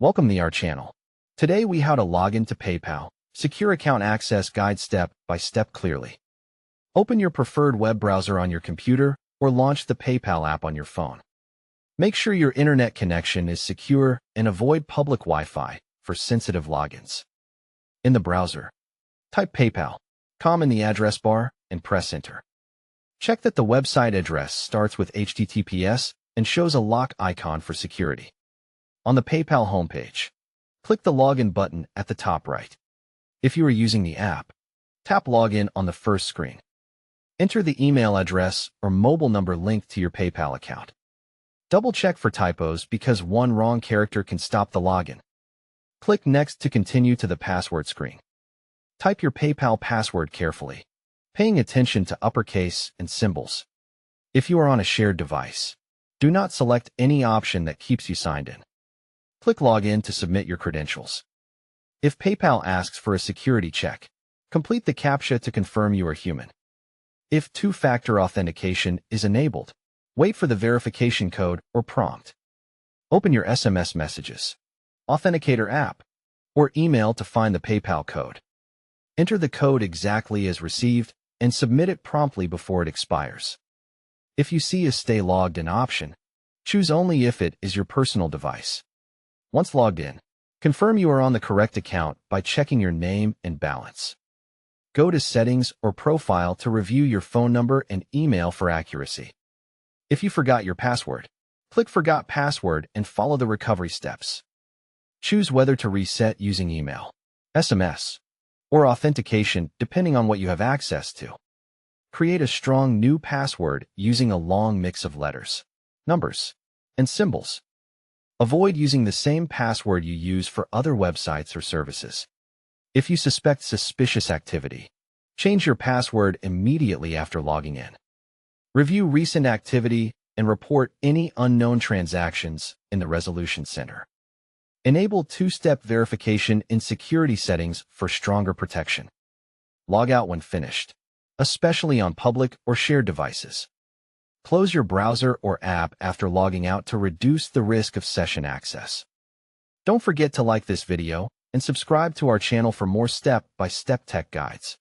Welcome to our channel. Today we how to log into PayPal, secure account access guide step by step clearly. Open your preferred web browser on your computer or launch the PayPal app on your phone. Make sure your internet connection is secure and avoid public Wi-Fi for sensitive logins. In the browser, type PayPal.com in the address bar and press enter. Check that the website address starts with HTTPS and shows a lock icon for security. On the PayPal homepage, click the Login button at the top right. If you are using the app, tap Login on the first screen. Enter the email address or mobile number linked to your PayPal account. Double-check for typos because one wrong character can stop the login. Click Next to continue to the password screen. Type your PayPal password carefully, paying attention to uppercase and symbols. If you are on a shared device, do not select any option that keeps you signed in. Click Login to submit your credentials. If PayPal asks for a security check, complete the CAPTCHA to confirm you are human. If two-factor authentication is enabled, wait for the verification code or prompt. Open your SMS messages, Authenticator app, or email to find the PayPal code. Enter the code exactly as received and submit it promptly before it expires. If you see a Stay Logged In option, choose only if it is your personal device. Once logged in, confirm you are on the correct account by checking your name and balance. Go to Settings or Profile to review your phone number and email for accuracy. If you forgot your password, click Forgot Password and follow the recovery steps. Choose whether to reset using email, SMS, or authentication depending on what you have access to. Create a strong new password using a long mix of letters, numbers, and symbols. Avoid using the same password you use for other websites or services. If you suspect suspicious activity, change your password immediately after logging in. Review recent activity and report any unknown transactions in the Resolution Center. Enable two-step verification in security settings for stronger protection. Log out when finished, especially on public or shared devices. Close your browser or app after logging out to reduce the risk of session access. Don't forget to like this video and subscribe to our channel for more step-by-step tech guides.